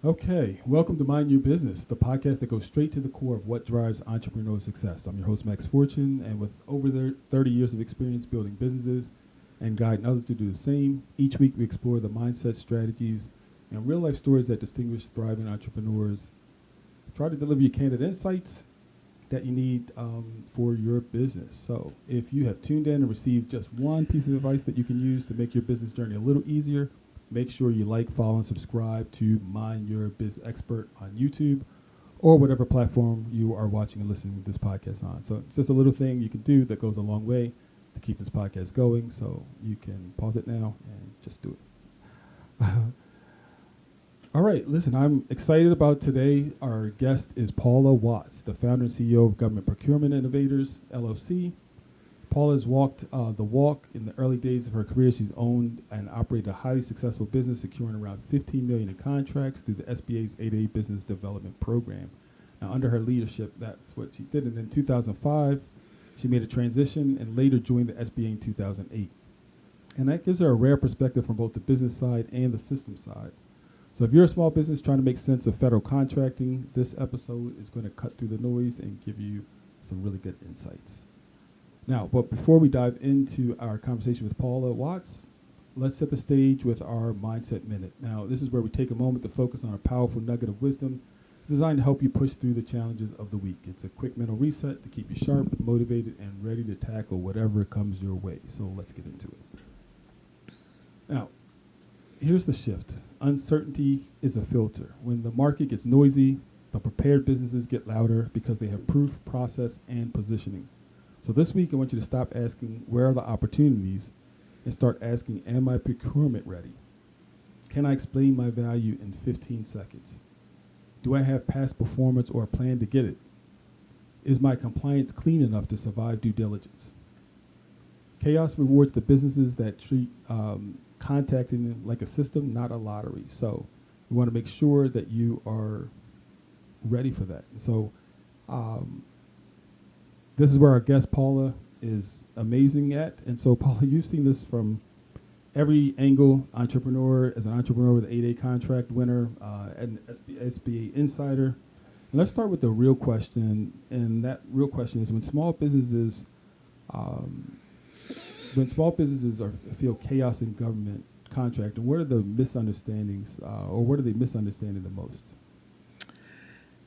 Okay, welcome to Mind Your Business, the podcast that goes straight to the core of what drives entrepreneurial success. I'm your host, Max Fortune, and with over 30 years of experience building businesses and guiding others to do the same, each week we explore the mindset, strategies, and real-life stories that distinguish thriving entrepreneurs. Try to deliver you candid insights that you need for your business. So if you have tuned in and received just one piece of advice that you can use to make your business journey a little easier, make sure you like, follow, and subscribe to Mind Your Biz Expert on YouTube or whatever platform you are watching and listening to this podcast on. So it's just a little thing you can do that goes a long way to keep this podcast going. So you can pause it now and just do it. All right, listen, I'm excited about today. Our guest is Paula Watts, the founder and CEO of Government Procurement Innovators, LLC. Paula has walked the walk in the early days of her career. She's owned and operated a highly successful business, securing around $15 million in contracts through the SBA's 8A Business Development Program. Now, under her leadership, that's what she did. And in 2005, she made a transition and later joined the SBA in 2008. And that gives her a rare perspective from both the business side and the system side. So if you're a small business trying to make sense of federal contracting, this episode is going to cut through the noise and give you some really good insights. Now, but before we dive into our conversation with Paula Watts, let's set the stage with our Mindset Minute. Now, this is where we take a moment to focus on a powerful nugget of wisdom designed to help you push through the challenges of the week. It's a quick mental reset to keep you sharp, motivated, and ready to tackle whatever comes your way. So let's get into it. Now, here's the shift. Uncertainty is a filter. When the market gets noisy, the prepared businesses get louder because they have proof, process, and positioning. So this week, I want you to stop asking, where are the opportunities, and start asking, am I procurement ready? Can I explain my value in 15 seconds? Do I have past performance or a plan to get it? Is my compliance clean enough to survive due diligence? Chaos rewards the businesses that treat contacting them like a system, not a lottery. So we want to make sure that you are ready for that. And so this is where our guest Paula is amazing at. And so Paula, you've seen this from every angle. Entrepreneur, as an entrepreneur with an 8A contract winner, and SBA insider. And let's start with the real question. And that real question is, when small businesses feel chaos in government contracting, what are the misunderstandings, or what are they misunderstanding the most?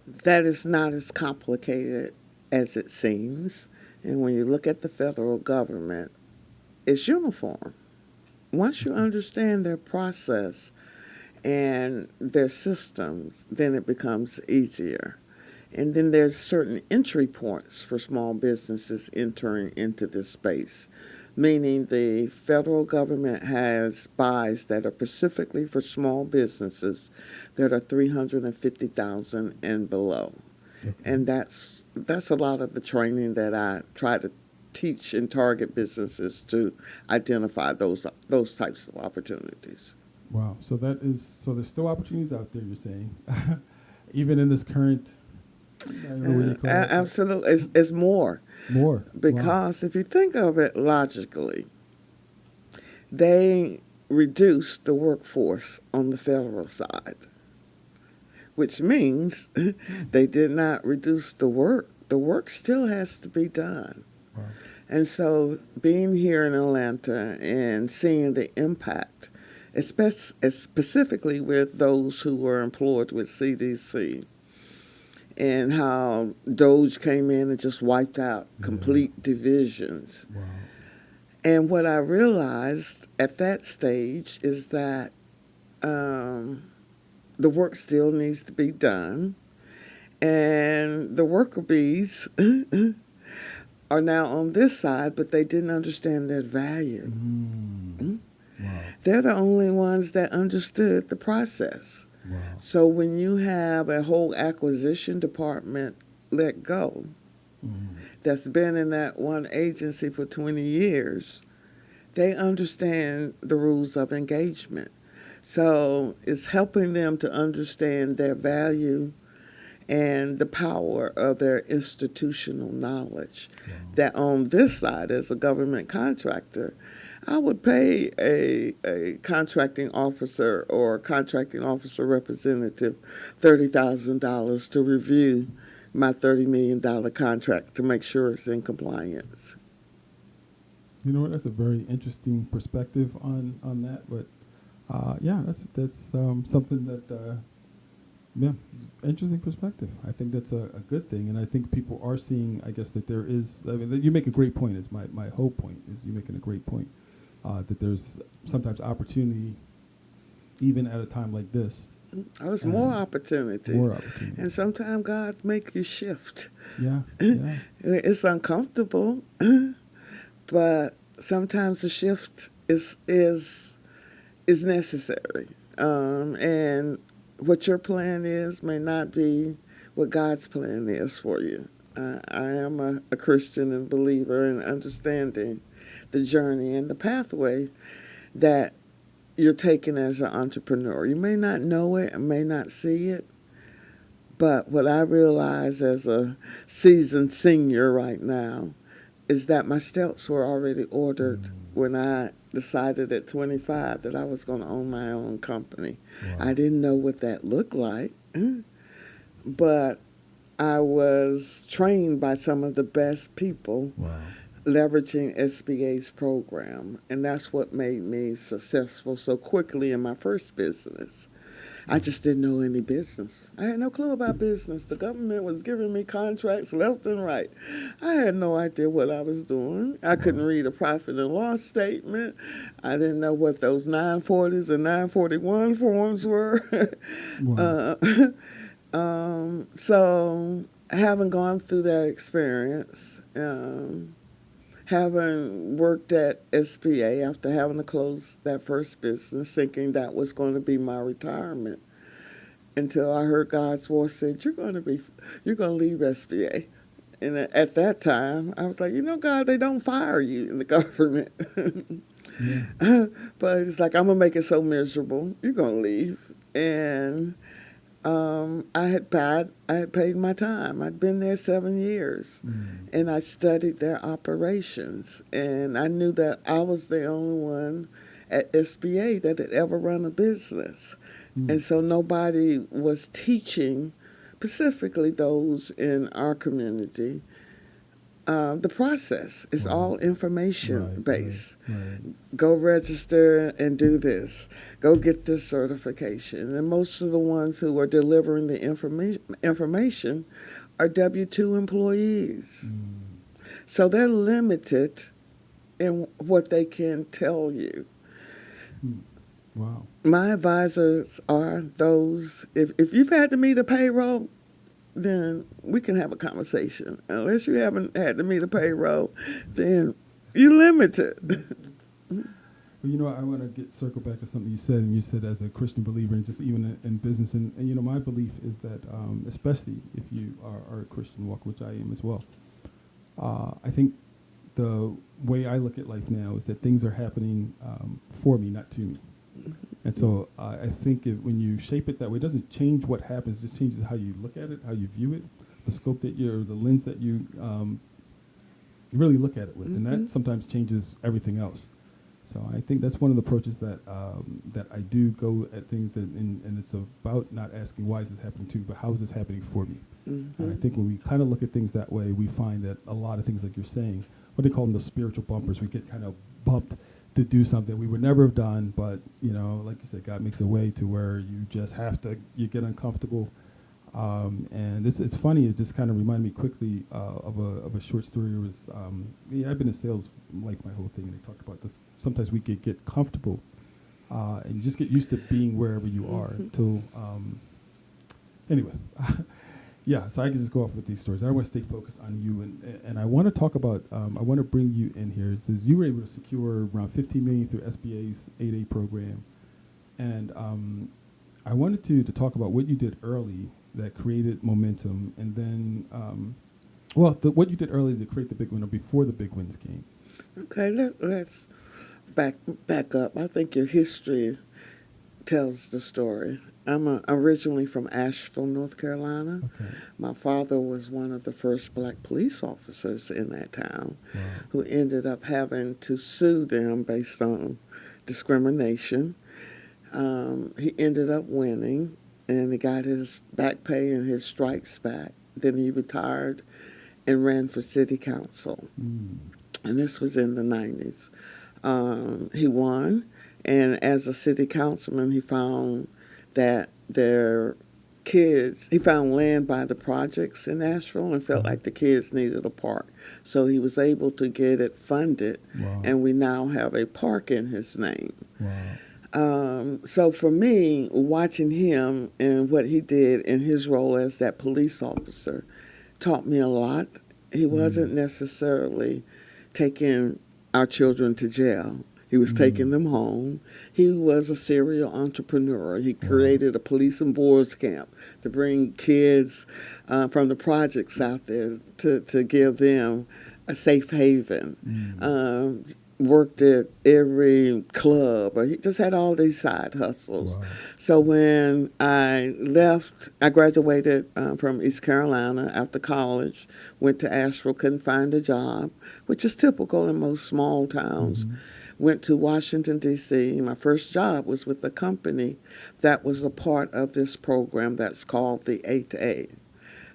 That is not as complicated as it seems. And when you look at the federal government, it's uniform. Once you understand their process and their systems, then it becomes easier. And then there's certain entry points for small businesses entering into this space, meaning the federal government has buys that are specifically for small businesses that are $350,000 and below. Okay. And that's a lot of the training that I try to teach and target businesses to identify those types of opportunities. Wow. So there's still opportunities out there, you're saying, even in this current. Absolutely, it's more. More. Because if you think of it logically, they reduced the workforce on the federal side, which means they did not reduce the work. The work still has to be done. Wow. And so being here in Atlanta and seeing the impact, specifically with those who were employed with CDC, and how Doge came in and just wiped out complete divisions. Wow. And what I realized at that stage is that the work still needs to be done, and the worker bees are now on this side, but they didn't understand their value. Mm. Wow. They're the only ones that understood the process. Wow. So when you have a whole acquisition department let go, that's been in that one agency for 20 years, they understand the rules of engagement. So it's helping them to understand their value and the power of their institutional knowledge. Wow. That on this side, as a government contractor, I would pay a contracting officer or contracting officer representative $30,000 to review my $30 million contract to make sure it's in compliance. You know what? That's a very interesting perspective on that. But yeah, that's something that yeah, interesting perspective. I think that's a good thing, and I think people are seeing. I guess that there is. I mean, you make a great point. Is my whole point is you're making a great point that there's sometimes opportunity, even at a time like this. There's more opportunity. More opportunity. And sometimes God make you shift. Yeah, yeah. It's uncomfortable, but sometimes the shift is necessary. And what your plan is may not be what God's plan is for you. I am a Christian and believer in understanding the journey and the pathway that you're taking as an entrepreneur. You may not know it and may not see it, but what I realize as a seasoned senior right now is that my steps were already ordered when I decided at 25 that I was going to own my own company. Wow. I didn't know what that looked like, but I was trained by some of the best people. Wow. Leveraging SBA's program, and that's what made me successful so quickly in my first business. I just didn't know any business. I had no clue about business. The government was giving me contracts left and right. I had no idea what I was doing. I couldn't read a profit and loss statement. I didn't know what those 940s and 941 forms were. Wow. So having gone through that experience, having worked at SBA after having to close that first business, thinking that was going to be my retirement, until I heard God's voice said, "You're going to leave SBA." And at that time, I was like, God, they don't fire you in the government. Yeah. But it's like, I'm going to make it so miserable. You're going to leave. And I had paid my time. I'd been there 7 years, and I studied their operations. And I knew that I was the only one at SBA that had ever run a business. And so nobody was teaching, specifically those in our community, the process. It's all information based. Right. Go register and do this. Go get this certification. And most of the ones who are delivering the information are W-2 employees. So they're limited in what they can tell you. Wow. My advisors are those, if you've had to meet a payroll, then we can have a conversation. Unless you haven't had to meet a payroll, then you're limited. Well, I want to circle back to something you said, and you said as a Christian believer, and just even in business, and my belief is that, especially if you are a Christian walk, which I am as well, I think the way I look at life now is that things are happening for me, not to me. And so I think when you shape it that way, it doesn't change what happens, it just changes how you look at it, how you view it, the scope that the lens that you really look at it with. And that sometimes changes everything else. So I think that's one of the approaches that that I do go at things, and it's about not asking why is this happening to me, but how is this happening for me? And I think when we kind of look at things that way, we find that a lot of things, like you're saying, what they call them, the spiritual bumpers, we get kind of bumped to do something we would never have done, but like you said, God makes a way to where you just have to, you get uncomfortable, and it's funny. It just kind of reminded me quickly of a short story. It was I've been in sales like my whole thing, and they talked about sometimes we get comfortable, and you just get used to being wherever you are until anyway. Yeah, so I can just go off with these stories. I want to stay focused on you, and I want to talk about. I want to bring you in here. It says you were able to secure around $15 million through SBA's 8A program, and I wanted to talk about what you did early that created momentum, and then what you did early to create the big win, or before the big wins came. Okay, let's back up. I think your history tells the story. I'm originally from Asheville, North Carolina. Okay. My father was one of the first black police officers in that town Wow. who ended up having to sue them based on discrimination. He ended up winning, and he got his back pay and his stripes back. Then he retired and ran for city council. Mm. And this was in the 90s. He won, and as a city councilman, he found that their kids, he found land by the projects in Asheville and felt like the kids needed a park. So he was able to get it funded, Wow. and we now have a park in his name. Wow. So for me, watching him and what he did in his role as that police officer taught me a lot. He wasn't necessarily taking our children to jail. He was taking them home. He was a serial entrepreneur. He created a police and boys camp to bring kids from the projects out there to give them a safe haven. Worked at every club. He just had all these side hustles. Wow. So when I left, I graduated from East Carolina after college, went to Asheville, couldn't find a job, which is typical in most small towns. Went to Washington, D.C. My first job was with a company that was a part of this program that's called the 8A.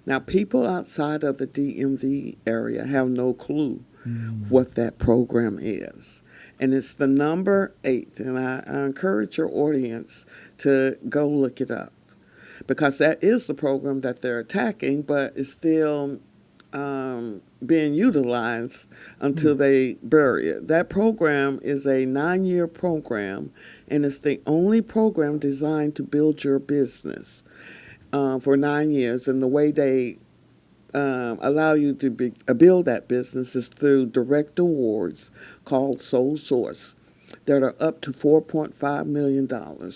Now, people outside of the DMV area have no clue what that program is. And it's the number 8, and I encourage your audience to go look it up, because that is the program that they're attacking, but it's still being utilized until they bury it. That program is a 9-year program, and it's the only program designed to build your business for 9 years. And the way they allow you to build that business is through direct awards called Sole Source that are up to $4.5 million,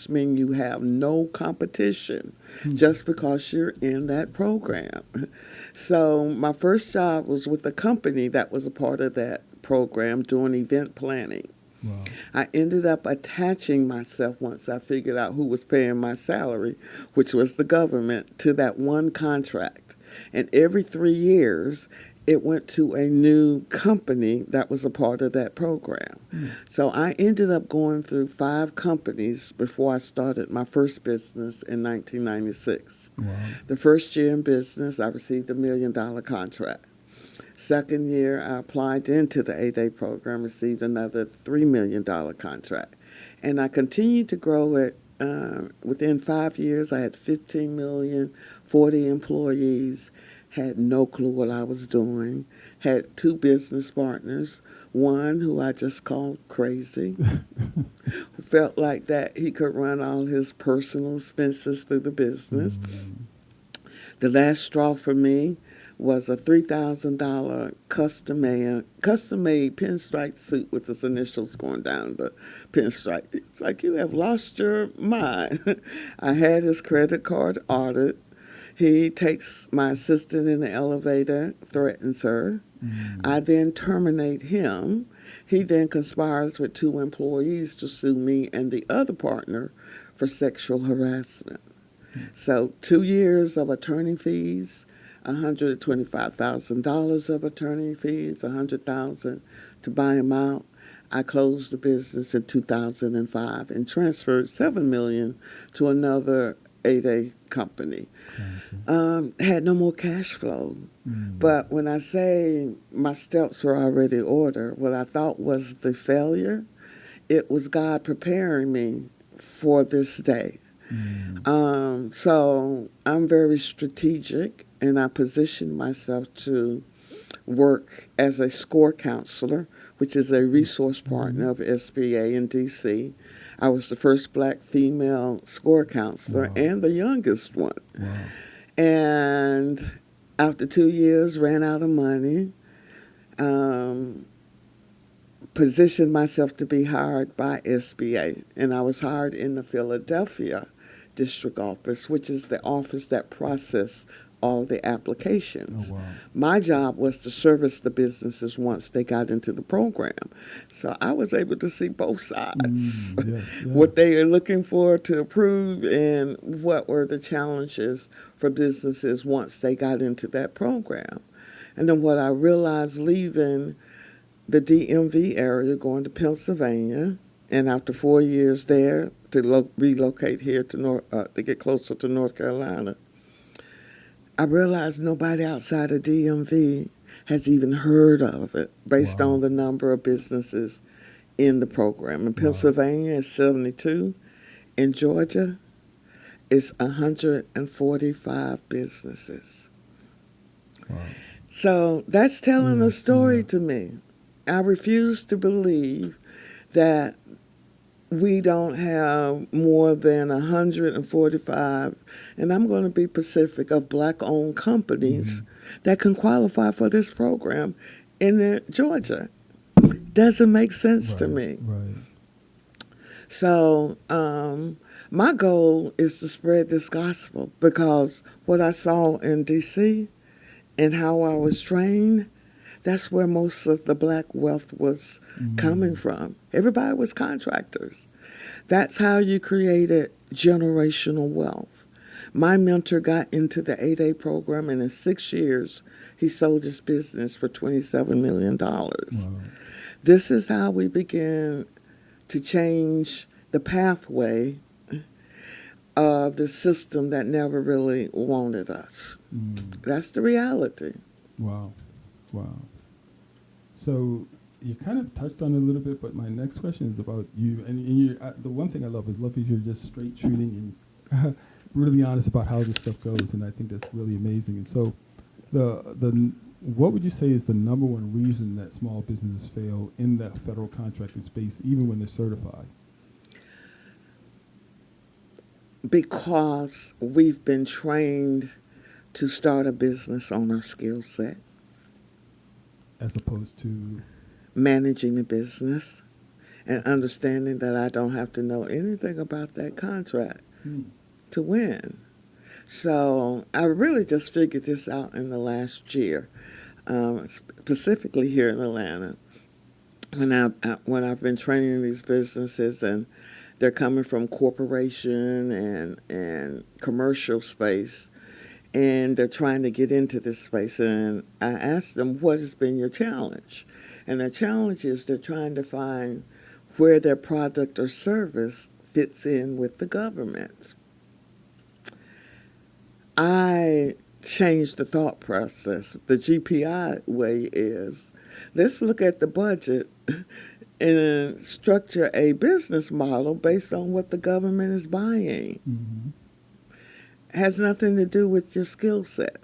meaning you have no competition just because you're in that program. So my first job was with a company that was a part of that program doing event planning. Wow. I ended up attaching myself, once I figured out who was paying my salary, which was the government, to that one contract. And every 3 years, it went to a new company that was a part of that program. So I ended up going through 5 companies before I started my first business in 1996. Wow. The first year in business, I received $1 million contract. Second year, I applied into the 8A program, received another $3 million contract. And I continued to grow it. Within 5 years, I had 15 million, 40 employees, had no clue what I was doing, had 2 business partners, one who I just called crazy, who felt like that he could run all his personal expenses through the business. The last straw for me was a $3,000 custom-made pinstripe suit with his initials going down the pinstripe. It's like, you have lost your mind. I had his credit card audited. He takes my assistant in the elevator, threatens her. I then terminate him. He then conspires with 2 employees to sue me and the other partner for sexual harassment. So 2 years of attorney fees, $125,000 of attorney fees, $100,000 to buy him out. I closed the business in 2005 and transferred $7 million to another 8A company. Had no more cash flow. But when I say my steps were already ordered, what I thought was the failure, it was God preparing me for this day. So I'm very strategic, and I position myself to work as a SCORE counselor, which is a resource partner of SBA in D.C. I was the first black female SCORE counselor and the youngest one. And after 2 years, ran out of money, positioned myself to be hired by SBA, and I was hired in the Philadelphia district office, which is the office that processed all the applications. Oh, wow. My job was to service the businesses once they got into the program. So I was able to see both sides, Yes, yeah. what they are looking for to approve and what were the challenges for businesses once they got into that program. And then what I realized leaving the DMV area, going to Pennsylvania, and after 4 years there to relocate here to get closer to North Carolina, I realized nobody outside of DMV has even heard of it based Wow. on the number of businesses in the program. In Pennsylvania, it's 72. In Georgia, it's 145 businesses. Wow. So that's telling a story Yeah. to me. I refuse to believe that we don't have more than 145, and I'm going to be specific, of black-owned companies that can qualify for this program in Georgia. Doesn't make sense to me. Right. So my goal is to spread this gospel, because what I saw in D.C. and how I was trained, that's where most of the black wealth was coming from. Everybody was contractors. That's how you created generational wealth. My mentor got into the 8A program, and in 6 years, he sold his business for $27 million. Wow. This is how we began to change the pathway of the system that never really wanted us. That's the reality. Wow. Wow. So you kind of touched on it a little bit, but my next question is about you. And you, the one thing I love is you're just straight shooting and really honest about how this stuff goes, and I think that's really amazing. And so, what would you say is the number one reason that small businesses fail in the federal contracting space, even when they're certified? Because we've been trained to start a business on our skill set, As opposed to managing the business, and understanding that I don't have to know anything about that contract to win. So I really just figured this out in the last year, specifically here in Atlanta, when I've been training these businesses, and they're coming from corporation and commercial space, and they're trying to get into this space. And I asked them, what has been your challenge? And their challenge is they're trying to find where their product or service fits in with the government. I changed the thought process. The GPI way is, let's look at the budget and structure a business model based on what the government is buying. Has nothing to do with your skill set.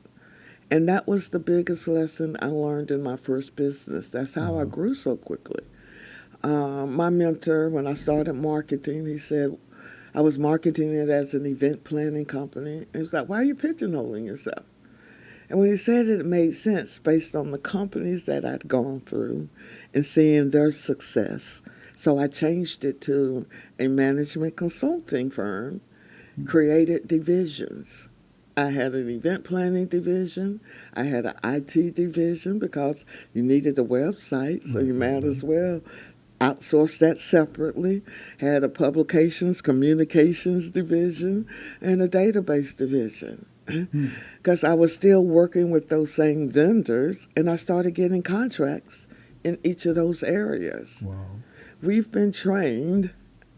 And that was the biggest lesson I learned in my first business. That's how I grew so quickly. My mentor, when I started marketing, he said, I was marketing it as an event planning company. And he was like, why are you pigeonholing yourself? And when he said it, it made sense based on the companies that I'd gone through and seeing their success. So I changed it to a management consulting firm, created divisions. I had an event planning division. I had an IT division, because you needed a website, so you might as well outsource that separately. Had a publications, communications division, and a database division. Because I was still working with those same vendors, and I started getting contracts in each of those areas. wow. We've been trained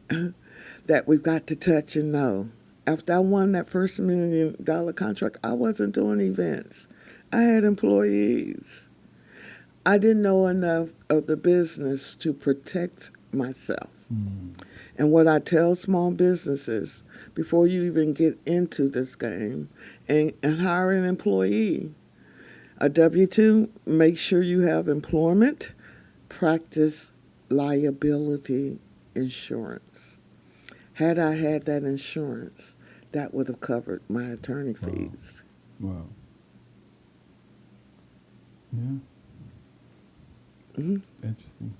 that we've got to touch and know. After I won that first $1 million contract, I wasn't doing events. I had employees. I didn't know enough of the business to protect myself. And what I tell small businesses, before you even get into this game and hire an employee, a W-2, make sure you have employment, practice liability insurance. Had I had that insurance, that would have covered my attorney fees. Wow. Yeah. Interesting.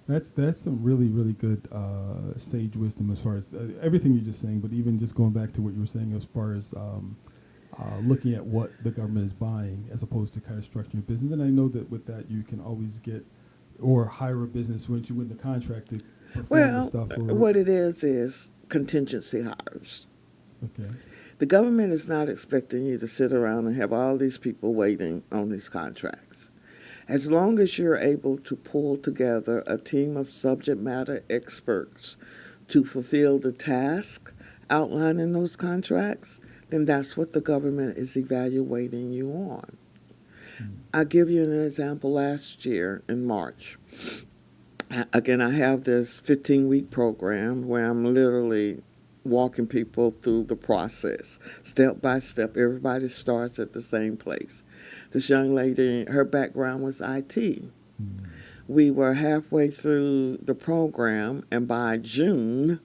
That's some really, really good sage wisdom as far as everything you're just saying, but even just going back to what you were saying as far as looking at what the government is buying as opposed to kind of structuring your business. And I know that with that you can always get or hire a business once you win the contract to perform the stuff. What it is contingency hires. Okay. The government is not expecting you to sit around and have all these people waiting on these contracts. As long as you're able to pull together a team of subject matter experts to fulfill the task outlined in those contracts, then that's what the government is evaluating you on. I'll give you an example. Last year in March, again, I have this 15-week program where I'm literally walking people through the process, step by step. Everybody starts at the same place. This young lady, her background was IT. We were halfway through the program, and by June,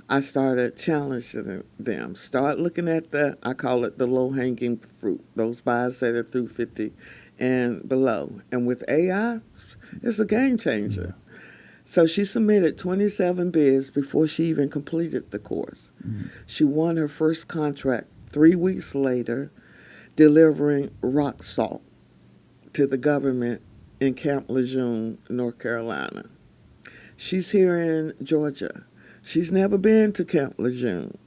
I started challenging them. Start looking at I call it the low-hanging fruit, those buyers that are through 50 and below. And with AI, it's a game changer. Yeah. So she submitted 27 bids before she even completed the course. She won her first contract 3 weeks later, delivering rock salt to the government in Camp Lejeune, North Carolina. She's here in Georgia. She's never been to Camp Lejeune.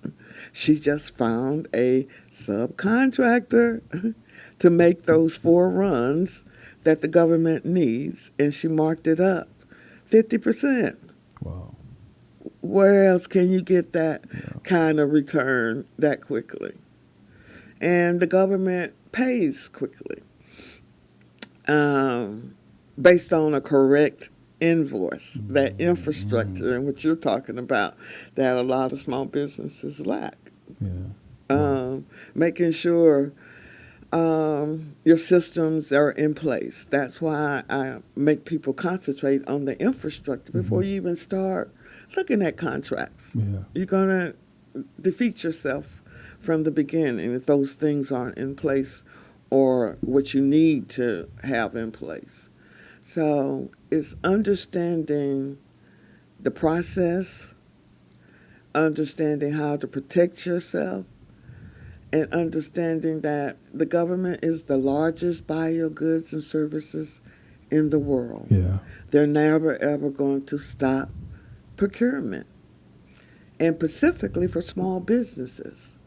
She just found a subcontractor to make those 4 runs that the government needs, and she marked it up 50%. Wow. Where else can you get that kind of return that quickly? And the government pays quickly based on a correct invoice, that infrastructure and what you're talking about that a lot of small businesses lack. Making sure your systems are in place. That's why I make people concentrate on the infrastructure before you even start looking at contracts. You're going to defeat yourself from the beginning if those things aren't in place or what you need to have in place. So it's understanding the process, understanding how to protect yourself, and understanding that the government is the largest buyer of goods and services in the world. They're never, ever going to stop procurement, and specifically for small businesses,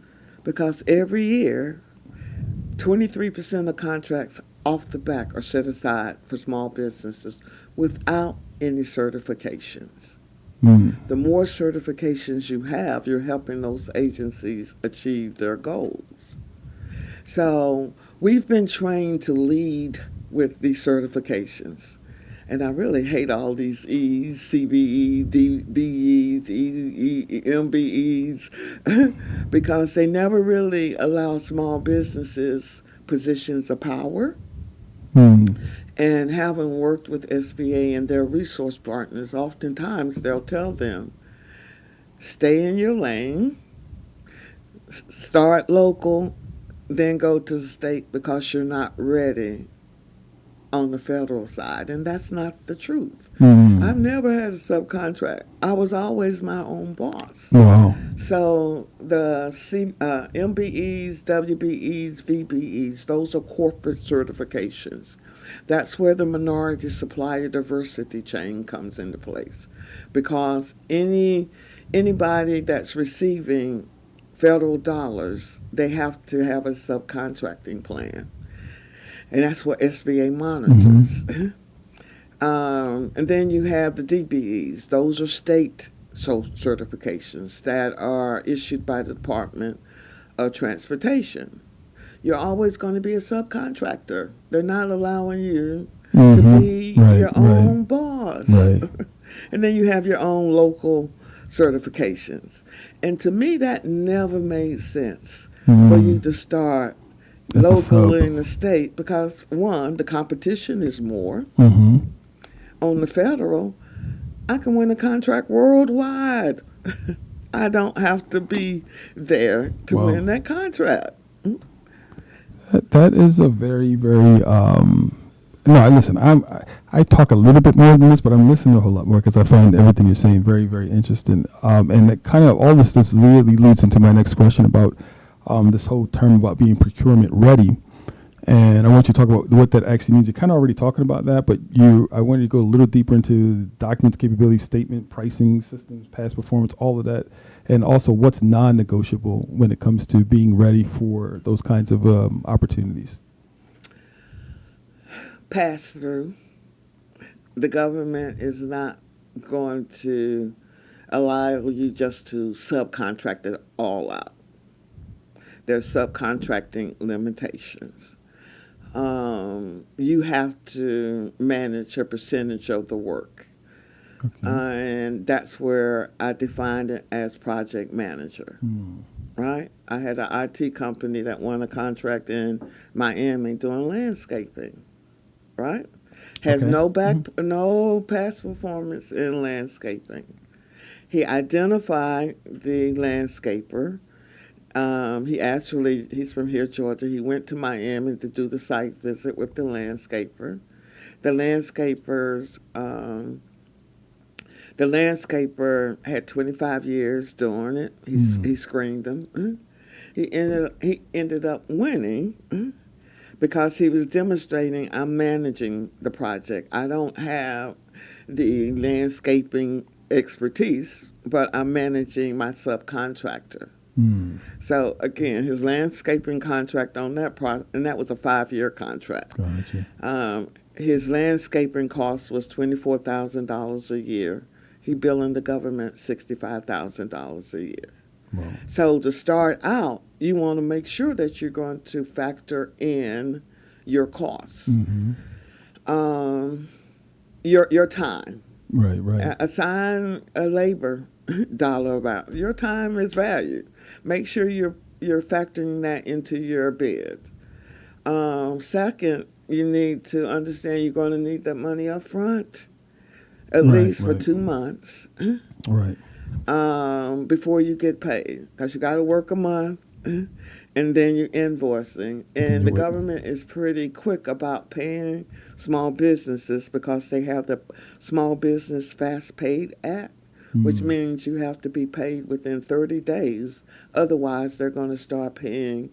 because every year, 23% of contracts off the back are set aside for small businesses without any certifications. The more certifications you have, you're helping those agencies achieve their goals. So we've been trained to lead with these certifications. And I really hate all these E's, CBE, DBEs, MBEs, because they never really allow small businesses positions of power. And having worked with SBA and their resource partners, oftentimes they'll tell them, stay in your lane, start local, then go to the state because you're not ready on the federal side. And that's not the truth. I've never had a subcontract. I was always my own boss. So the MBEs, WBEs, VBEs, those are corporate certifications. That's where the minority supplier diversity chain comes into place, because anybody that's receiving federal dollars, they have to have a subcontracting plan. And that's what SBA monitors. And then you have the DBEs. Those are state certifications that are issued by the Department of Transportation. You're always going to be a subcontractor. They're not allowing you to be your own boss. And then you have your own local certifications. And to me, that never made sense for you to start locally in the state, because, one, the competition is more. On the federal, I can win a contract worldwide. I don't have to be there to win that contract. That is a very, very, listen, I talk a little bit more than this, but I'm listening a whole lot more because I find everything you're saying very, very interesting. And it kind of, all this really leads into my next question about this whole term about being procurement ready. And I want you to talk about what that actually means. You're kind of already talking about that, but I wanted to go a little deeper into documents, capability statement, pricing, systems, past performance, all of that, and also what's non-negotiable when it comes to being ready for those kinds of opportunities. Pass through. The government is not going to allow you just to subcontract it all out. There's subcontracting limitations. You have to manage a percentage of the work. Okay. And that's where I defined it as project manager. Right? I had an IT company that won a contract in Miami doing landscaping. Right? Has no past performance in landscaping. He identified the landscaper. He's from here, Georgia. He went to Miami to do the site visit with the landscaper. The landscaper had 25 years doing it. He screened them. He ended up winning because he was demonstrating I'm managing the project. I don't have the landscaping expertise, but I'm managing my subcontractor. So again, his landscaping contract on that and that was a 5-year contract. Gotcha. His landscaping cost was $24,000 a year. He billing the government $65,000 a year. Wow. So to start out, you want to make sure that you're going to factor in your costs, your time. Right. Assign a labor dollar amount. Your time is valued. Make sure you're factoring that into your bid. Second, you need to understand you're going to need that money up front, at least for 2 months. Right. Before you get paid, because you got to work a month, and then you're invoicing. And the government is pretty quick about paying small businesses because they have the Small Business Fast Paid Act, which means you have to be paid within 30 days. Otherwise, they're going to start paying,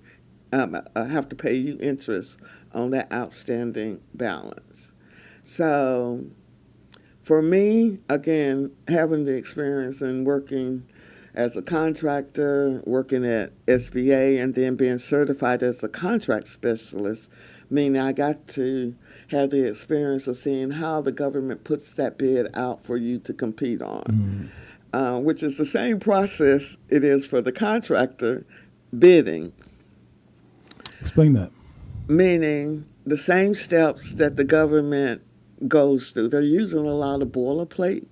have to pay you interest on that outstanding balance. So for me, again, having the experience in working as a contractor, working at SBA, and then being certified as a contract specialist, meaning I got to have the experience of seeing how the government puts that bid out for you to compete on, which is the same process it is for the contractor bidding. Explain that. Meaning the same steps that the government goes through. They're using a lot of boilerplate.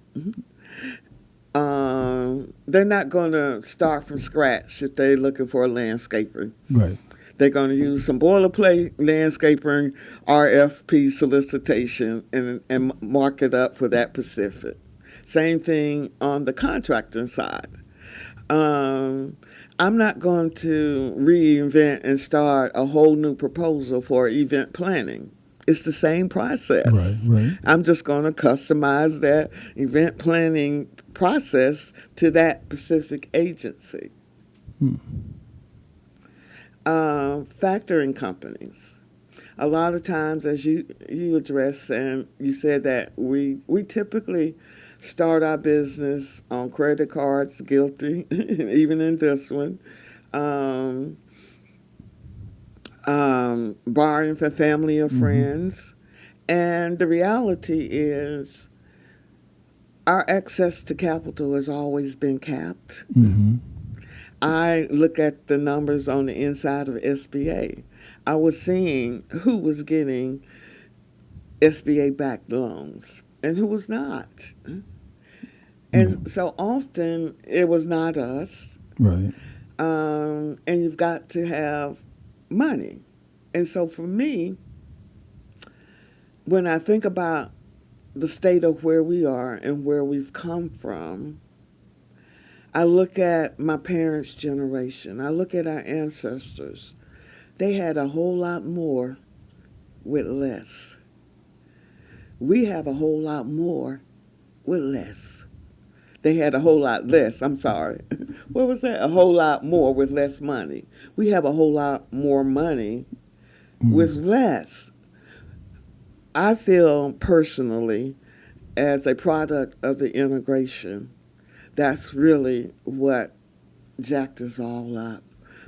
They're not going to start from scratch if they're looking for a landscaper. Right. They're going to use some boilerplate landscaping, RFP solicitation, and mark it up for that Pacific. Same thing on the contracting side. I'm not going to reinvent and start a whole new proposal for event planning. It's the same process. Right. I'm just going to customize that event planning process to that specific agency. Factoring companies. A lot of times, as you addressed, and you said that we typically start our business on credit cards, guilty, even in this one, borrowing from family or friends. And the reality is our access to capital has always been capped. I look at the numbers on the inside of SBA. I was seeing who was getting SBA-backed loans and who was not. And so often it was not us. Right. And you've got to have money. And so for me, when I think about the state of where we are and where we've come from, I look at my parents' generation. I look at our ancestors. They had a whole lot more with less. We have a whole lot more with less. They had a whole lot less. I'm sorry. What was that? A whole lot more with less money. We have a whole lot more money with less. I feel personally, as a product of the integration, that's really what jacked us all up,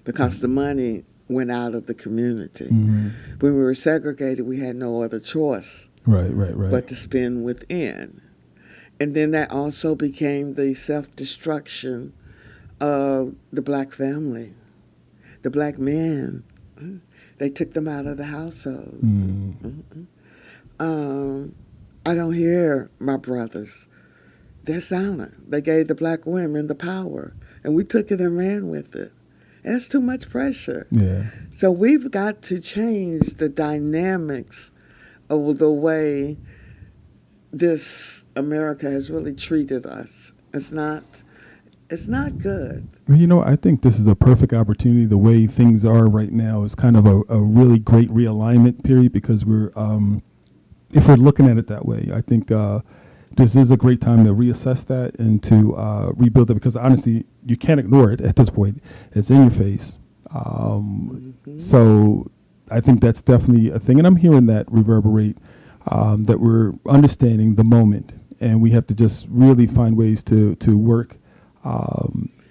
because the money went out of the community. When we were segregated, we had no other choice but to spend within. And then that also became the self-destruction of the black family, the black men. They took them out of the household. I don't hear my brothers. They're silent. They gave the black women the power, and we took it and ran with it. And it's too much pressure. Yeah. So we've got to change the dynamics of the way this America has really treated us. It's not good. Well, I think this is a perfect opportunity. The way things are right now is kind of a really great realignment period, because we're, if we're looking at it that way, I think this is a great time to reassess that and to rebuild it, because honestly, you can't ignore it at this point. It's in your face. So I think that's definitely a thing. And I'm hearing that reverberate, that we're understanding the moment, and we have to just really find ways to work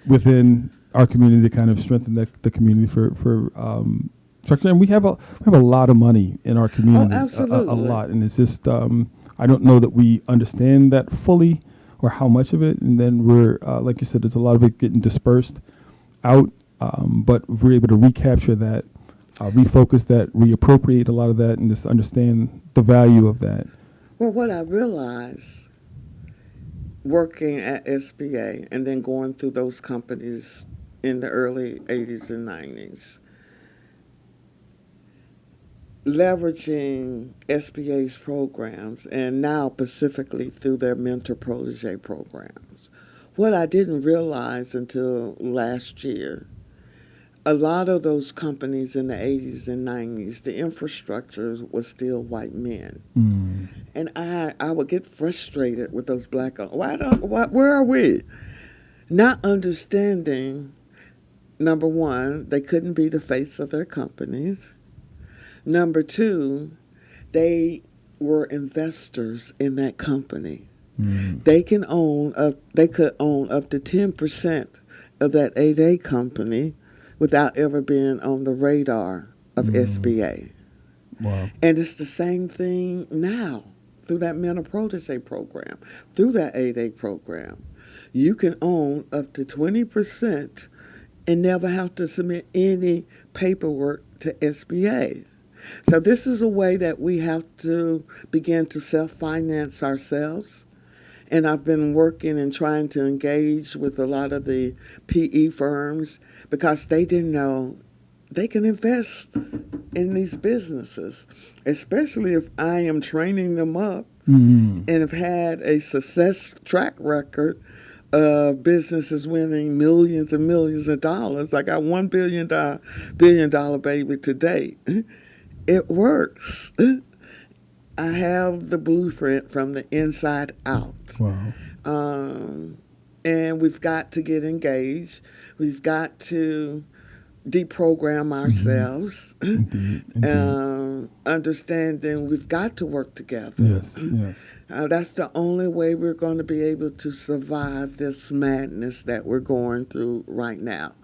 within our community to kind of strengthen the community for structure. And we have a lot of money in our community. Oh, absolutely. A lot. And it's just, I don't know that we understand that fully, or how much of it. And then we're, like you said, there's a lot of it getting dispersed out. But we're able to recapture that, refocus that, reappropriate a lot of that, and just understand the value of that. Well, what I realized working at SBA and then going through those companies in the early 80s and 90s, leveraging SBA's programs, and now specifically through their mentor protege programs. What I didn't realize until last year, a lot of those companies in the 80s and 90s, the infrastructure was still white men. And I would get frustrated with those black, where are we? Not understanding, number one, they couldn't be the face of their companies. Number two, they were investors in that company. They could own up to 10% of that 8A company without ever being on the radar of SBA. Wow. And it's the same thing now through that mentor protege program, through that 8A program. You can own up to 20% and never have to submit any paperwork to SBA. So this is a way that we have to begin to self-finance ourselves. And I've been working and trying to engage with a lot of the PE firms, because they didn't know they can invest in these businesses, especially if I am training them up and have had a success track record of businesses winning millions and millions of dollars. I got $1 billion baby today. It works. I have the blueprint from the inside out. Wow. And we've got to get engaged. We've got to deprogram ourselves. Indeed. Understanding we've got to work together. Yes. That's the only way we're going to be able to survive this madness that we're going through right now.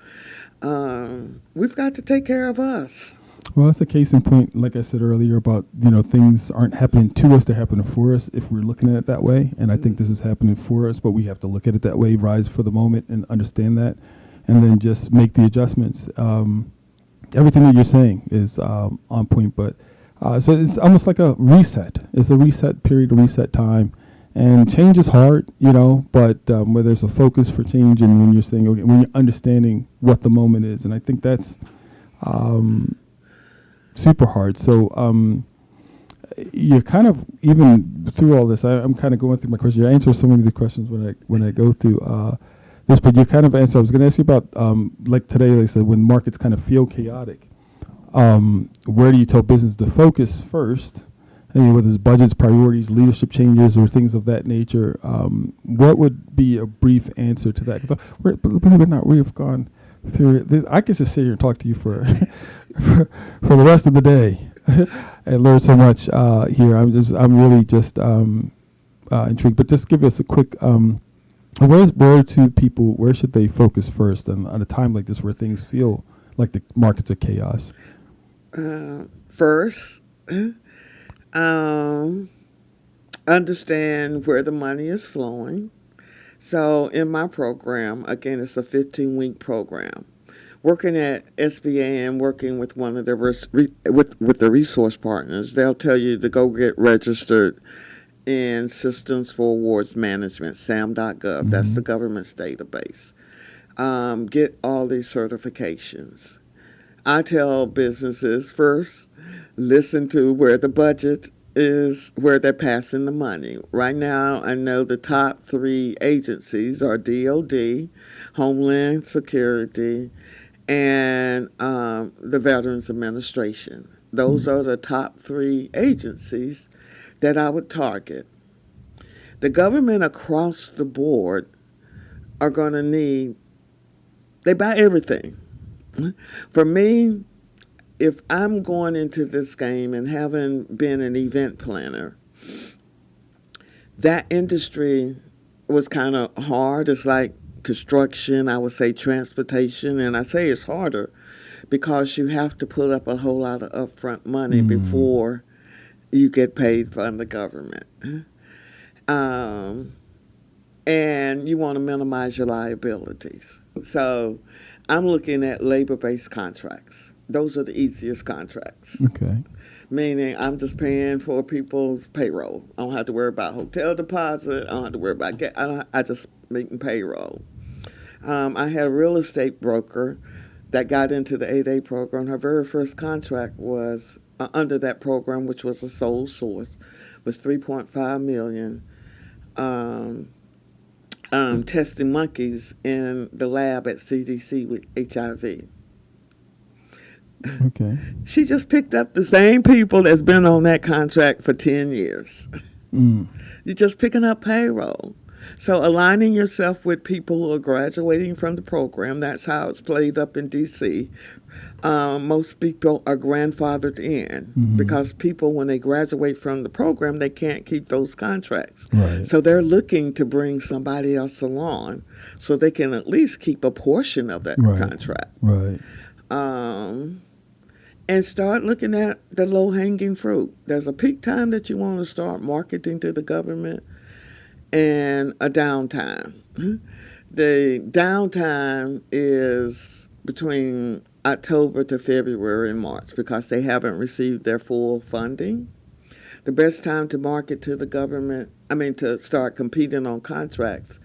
We've got to take care of us. Well, that's a case in point, like I said earlier, about, things aren't happening to us, they're happening for us if we're looking at it that way. And I think this is happening for us, but we have to look at it that way, rise for the moment and understand that, and then just make the adjustments. Everything that you're saying is on point, but so it's almost like a reset. It's a reset period, a reset time. And change is hard, but where there's a focus for change, and when you're saying, okay, when you're understanding what the moment is. And I think that's super hard. So you're kind of, even through all this, I'm kind of going through my questions. You answer so many of the questions when I go through this, but you kind of answer. I was going to ask you about, like today, like I said, when markets kind of feel chaotic, where do you tell business to focus first? whether it's budgets, priorities, leadership changes, or things of that nature. What would be a brief answer to that? Because believe it or not, we have gone through it. I could just sit here and talk to you for for the rest of the day and learn so much here. I'm really just intrigued. But just give us a quick. Where should they focus first on a time like this where things feel like the markets are chaos? First, understand where the money is flowing. So in my program, again, it's a 15-week program. Working at SBA and working with one of their with the resource partners, they'll tell you to go get registered in Systems for Awards Management, SAM.gov. Mm-hmm. That's the government's database. Get all these certifications. I tell businesses, first, listen to where the budget is, where they're passing the money. Right now, I know the top 3 agencies are DOD, Homeland Security, and the Veterans Administration. Those are the top 3 agencies that I would target. The government across the board are going to need, they buy everything. For me, if I'm going into this game and having been an event planner, that industry was kind of hard. It's like construction, I would say transportation, and I say it's harder because you have to put up a whole lot of upfront money before you get paid from the government. And you want to minimize your liabilities. So I'm looking at labor-based contracts. Those are the easiest contracts. Okay. Meaning I'm just paying for people's payroll. I don't have to worry about hotel deposit. I don't have to worry about I just making payroll. I had a real estate broker that got into the 8A program. Her very first contract was under that program, which was a sole source, was $3.5 million. Testing monkeys in the lab at CDC with HIV. Okay. She just picked up the same people that's been on that contract for 10 years. You're just picking up payroll. So aligning yourself with people who are graduating from the program, that's how it's played up in D.C. Most people are grandfathered in because people, when they graduate from the program, they can't keep those contracts. Right. So they're looking to bring somebody else along so they can at least keep a portion of that contract. Right. And start looking at the low-hanging fruit. There's a peak time that you want to start marketing to the government and a downtime. The downtime is between October to February and March because they haven't received their full funding. The best time to market to the government, to start competing on contracts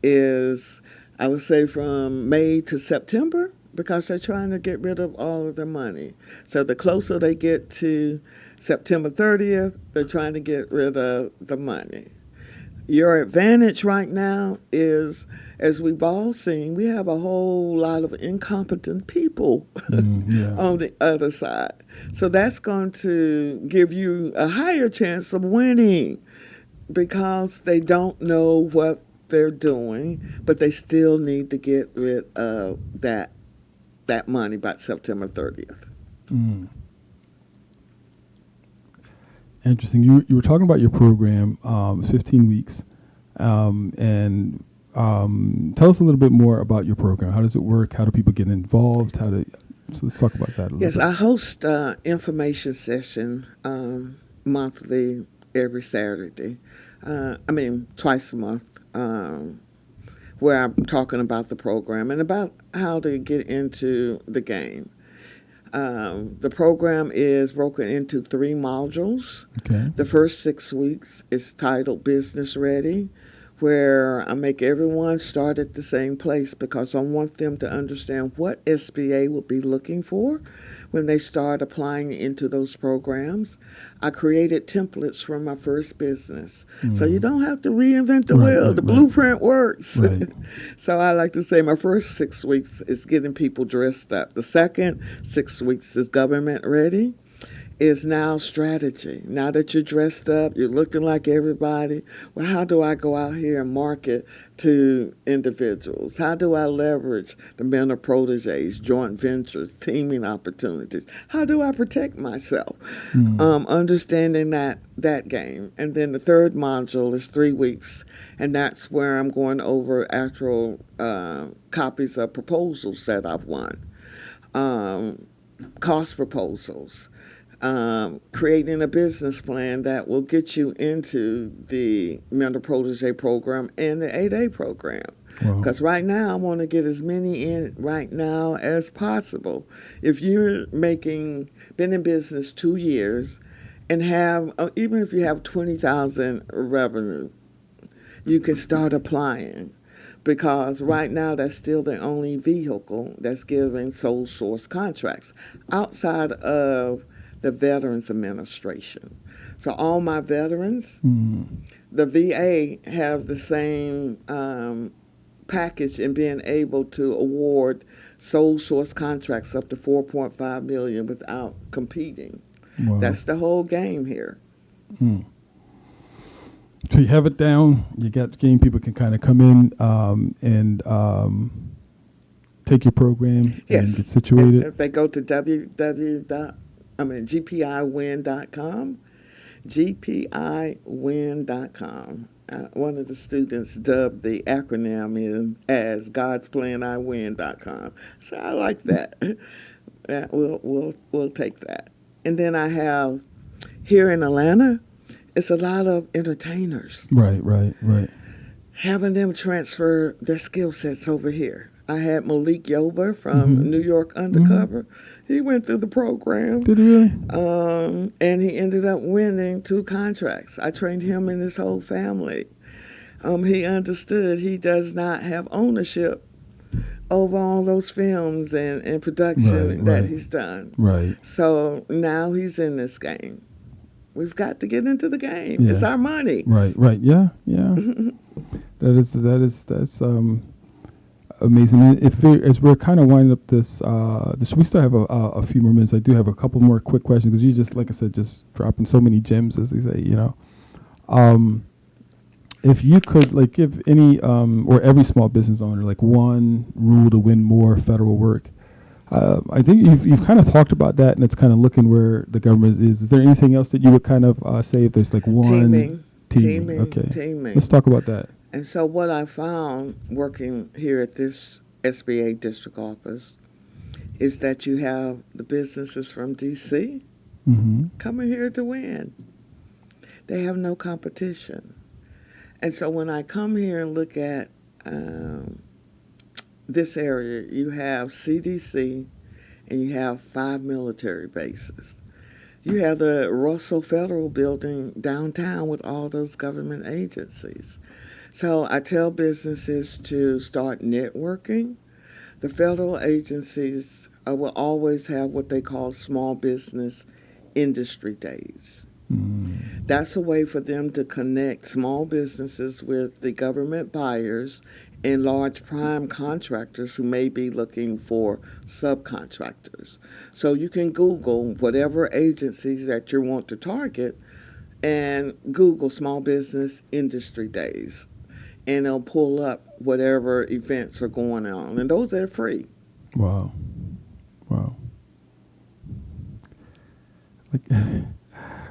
is, I would say, from May to September, because they're trying to get rid of all of their money. So the closer they get to September 30th, they're trying to get rid of the money. Your advantage right now is, as we've all seen, we have a whole lot of incompetent people on the other side. So that's going to give you a higher chance of winning because they don't know what they're doing, but they still need to get rid of that money by September 30th. Interesting. You were talking about your program, 15 weeks, and tell us a little bit more about your program. How does it work? How do people get involved? So let's talk about that a little bit. Yes, I host an information session monthly, every Saturday. Twice a month, where I'm talking about the program and about how to get into the game. The program is broken into 3 modules. Okay. The first 6 weeks is titled Business Ready, where I make everyone start at the same place because I want them to understand what SBA will be looking for when they start applying into those programs. I created templates for my first business. So you don't have to reinvent the wheel. The blueprint works. Right. So I like to say my first 6 weeks is getting people dressed up. The second 6 weeks is government ready. is now strategy. Now that you're dressed up, you're looking like everybody. Well, how do I go out here and market to individuals? How do I leverage the mentor proteges, joint ventures, teaming opportunities? How do I protect myself? Understanding that game. And then the third module is 3 weeks, and that's where I'm going over actual copies of proposals that I've won, cost proposals, creating a business plan that will get you into the mentor protege program and the 8A program. Because right now, I want to get as many in right now as possible. If you're been in business 2 years and have, even if you have 20,000 revenue, you can start applying. Because right now, that's still the only vehicle that's giving sole source contracts outside of the Veterans Administration. So all my veterans, the VA have the same package in being able to award sole source contracts up to $4.5 million without competing. Wow. That's the whole game here. So you have it down. You got the game. People can kind of come in and take your program and get situated. If they go to GPIwin.com, GPIwin.com. One of the students dubbed the acronym as God's Plan I Win.com. So I like that. We'll take that. And then I have here in Atlanta, it's a lot of entertainers. Right. Having them transfer their skill sets over here. I had Malik Yoba from New York Undercover. He went through the program. Did he really? And he ended up winning 2 contracts. I trained him and his whole family. He understood he does not have ownership over all those films and production that he's done. Right. So now he's in this game. We've got to get into the game. Yeah. It's our money. Right. Yeah. That's amazing. As we're kind of winding up this, we still have a few more minutes. I do have a couple more quick questions because you just, like I said, just dropping so many gems, as they say. If you could give any or every small business owner one rule to win more federal work. I think you've kind of talked about that, and it's kind of looking where the government is. Is there anything else that you would kind of say if there's one? Teaming. Okay. Teaming. Let's talk about that. And so what I found working here at this SBA district office is that you have the businesses from D.C. Coming here to win. They have no competition. And so when I come here and look at this area, you have CDC and you have 5 military bases. You have the Russell Federal Building downtown with all those government agencies. So I tell businesses to start networking. The federal agencies will always have what they call small business industry days. That's a way for them to connect small businesses with the government buyers and large prime contractors who may be looking for subcontractors. So you can Google whatever agencies that you want to target and Google Small Business Industry Days. And it'll pull up whatever events are going on. And those are free. Wow.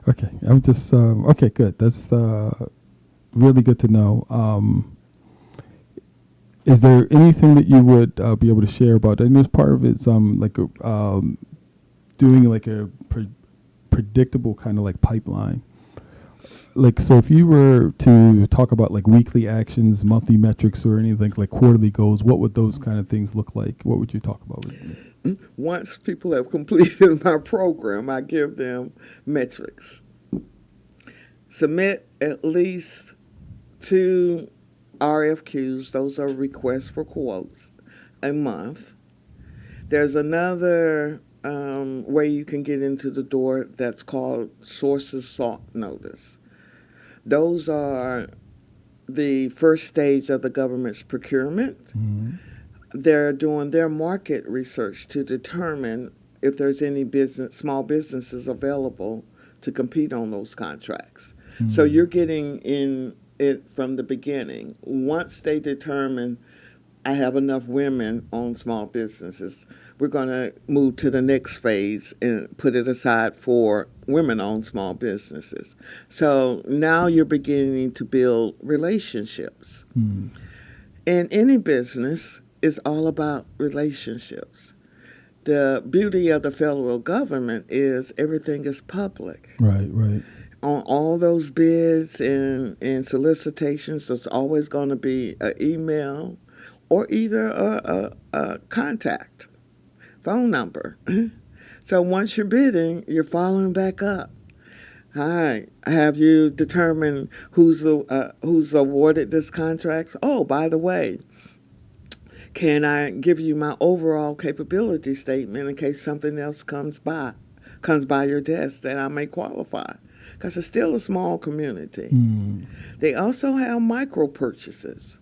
Okay, I'm just, okay, good. That's really good to know. Is there anything that you would be able to share about? And as part of it's doing a predictable kind of pipeline. So if you were to talk about weekly actions, monthly metrics, or anything quarterly goals, what would those kind of things look like? What would you talk about? Once people have completed my program, I give them metrics. Submit at least 2 RFQs, those are requests for quotes, a month. There's another way you can get into the door that's called sources sought notice. Those are the first stage of the government's procurement. They're doing their market research to determine if there's any small businesses available to compete on those contracts. So you're getting in it from the beginning. Once they determine I have enough women on small businesses, we're going to move to the next phase and put it aside for women-owned small businesses. So now you're beginning to build relationships. And any business is all about relationships. The beauty of the federal government is everything is public. Right, right. On all those bids and solicitations, there's always going to be an email or either a contact phone number. So once you're bidding, you're following back up. Hi, have you determined who's awarded this contract? Oh, by the way, can I give you my overall capability statement in case something else comes by your desk that I may qualify? Because it's still a small community. They also have micro purchases.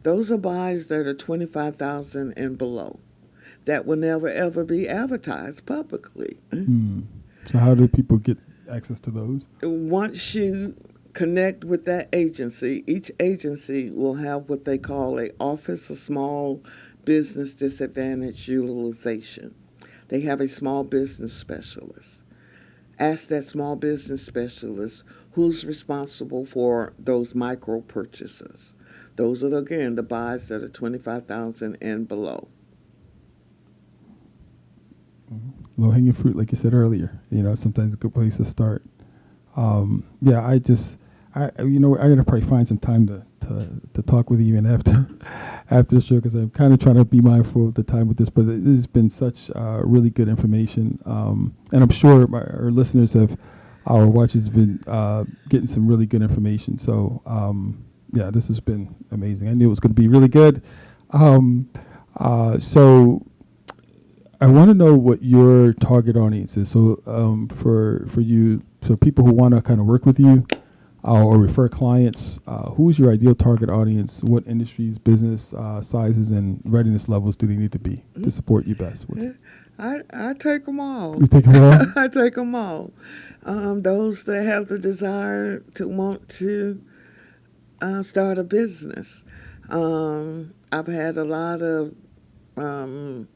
Those are buys that are $25,000 and below that will never, ever be advertised publicly. So how do people get access to those? Once you connect with that agency, each agency will have what they call an Office of Small Business Disadvantage Utilization. They have a small business specialist. Ask that small business specialist who's responsible for those micro purchases. Those are, again, the buys that are $25,000 and below. Low-hanging fruit, like you said earlier. Sometimes a good place to start. I gotta probably find some time to talk with you even after the show, because I'm kind of trying to be mindful of the time with this. But this has been such really good information, and I'm sure our listeners our watchers have been getting some really good information. So this has been amazing. I knew it was going to be really good. So I want to know what your target audience is. So for you, so people who want to kind of work with you or refer clients, who's your ideal target audience? What industries, business sizes, and readiness levels do they need to be to support you best? I take them all. You take them all? I take them all. Those that have the desire to want to start a business. I've had a lot of MDs,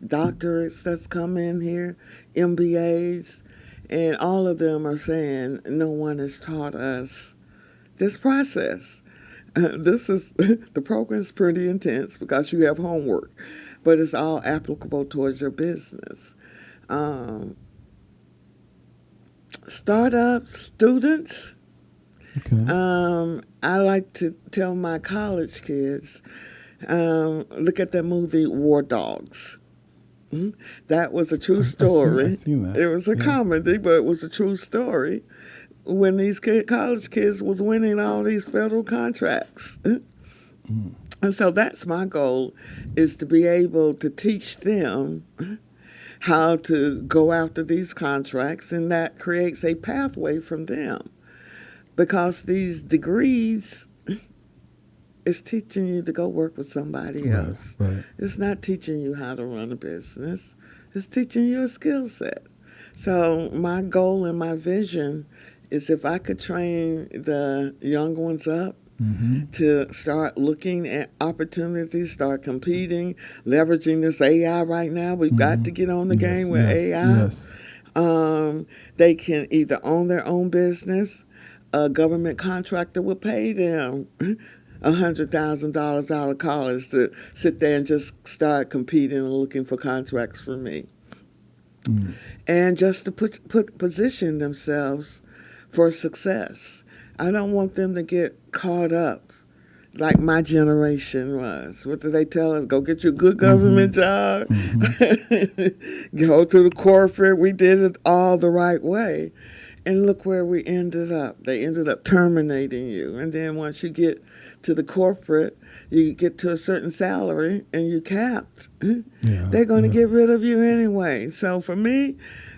doctorates that's come in here, MBAs, and all of them are saying no one has taught us this process. The program's pretty intense because you have homework, but it's all applicable towards your business. Startups, students. Okay. I like to tell my college kids, look at that movie War Dogs. That was a true story. I've seen that. It was a comedy, but it was a true story when these college kids was winning all these federal contracts. And so that's my goal, is to be able to teach them how to go after these contracts, and that creates a pathway from them. Because these degrees is teaching you to go work with somebody else. Right. It's not teaching you how to run a business. It's teaching you a skill set. So my goal and my vision is if I could train the young ones up to start looking at opportunities, start competing, leveraging this AI right now. We've got to get on the game with AI. Yes. They can either own their own business. A government contractor will pay them $100,000 out of college to sit there and just start competing and looking for contracts for me. And just to position themselves for success. I don't want them to get caught up like my generation was. What did they tell us? Go get you a good government job. Go to the corporate. We did it all the right way. And look where we ended up. They ended up terminating you. And then once you get to the corporate, you get to a certain salary and you're capped. They're going to get rid of you anyway. So for me,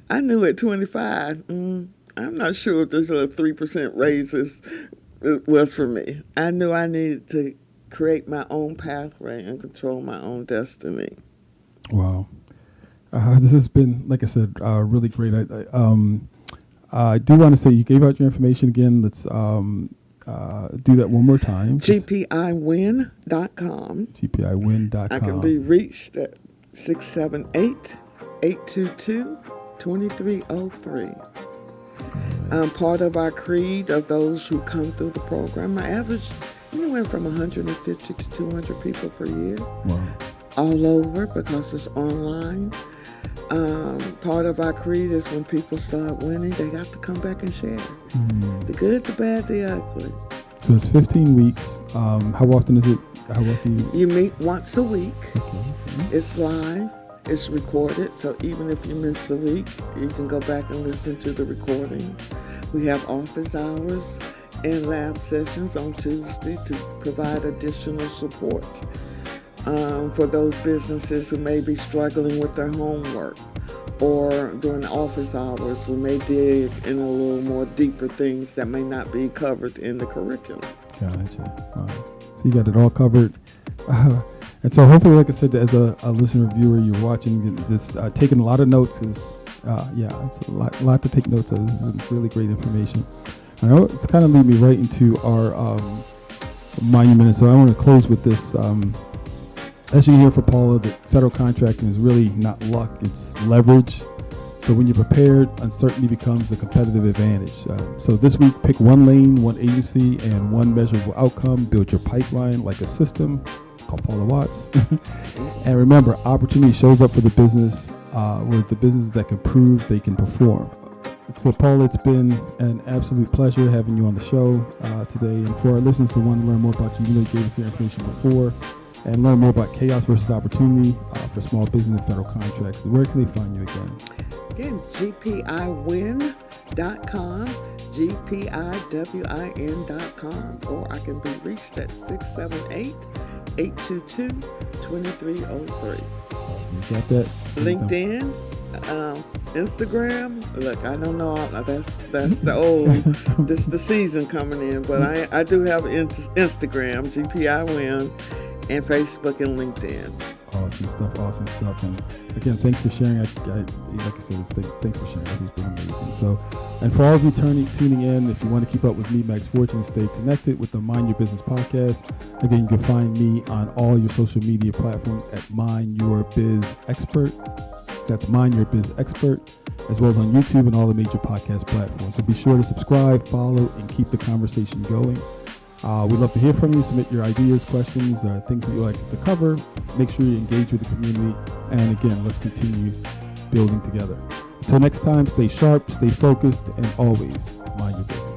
I knew at 25, I'm not sure if this little 3% raises was for me. I knew I needed to create my own pathway and control my own destiny. Wow. This has been, like I said, really great. I do want to say you gave out your information again. Let's do that one more time. GPIwin.com. GPIwin.com. I can be reached at 678-822-2303. Part of our creed of those who come through the program, I average anywhere from 150 to 200 people per year. Wow. All over, because it's online. Part of our creed is when people start winning, they got to come back and share. The good, the bad, the ugly. So it's 15 weeks. How often is it? How often you meet once a week. Okay. It's live. It's recorded. So even if you miss a week, you can go back and listen to the recording. We have office hours and lab sessions on Tuesday to provide additional support for those businesses who may be struggling with their homework, or during office hours we may dig in a little more deeper things that may not be covered in the curriculum. Gotcha. Wow. So you got it all covered. And so hopefully, like I said, as a listener, viewer, you're watching this, taking a lot of notes. It's a lot to take notes of. This is really great information. I know it's kind of lead me right into our monument. So I want to close with this. As you can hear from Paula, the federal contracting is really not luck, it's leverage. So when you're prepared, uncertainty becomes a competitive advantage. So this week, pick one lane, one agency, and one measurable outcome. Build your pipeline like a system. Call Paula Watts. And remember, opportunity shows up for the business, where the businesses that can prove they can perform. So Paula, it's been an absolute pleasure having you on the show today. And for our listeners who want to learn more about you, you know you gave us your information before, and learn more about chaos versus opportunity for small business and federal contracts. Where can they find you again? Again, GPIwin.com, GPIWIN.com, or I can be reached at 678-822-2303. Awesome. You got that? LinkedIn, Instagram. Look, I don't know. That's the old. This is the season coming in, but I do have Instagram, GPIwin, and Facebook and LinkedIn. Awesome stuff. And again, thanks for sharing. Like I said, thanks for sharing. This has been amazing. So, and for all of you tuning in, if you want to keep up with me, Max Fortune, and stay connected with the Mind Your Business podcast, again, you can find me on all your social media platforms at Mind Your Biz Expert. That's Mind Your Biz Expert, as well as on YouTube and all the major podcast platforms. So be sure to subscribe, follow, and keep the conversation going. We'd love to hear from you. Submit your ideas, questions, things that you'd like us to cover. Make sure you engage with the community. And again, let's continue building together. Until next time, stay sharp, stay focused, and always mind your business.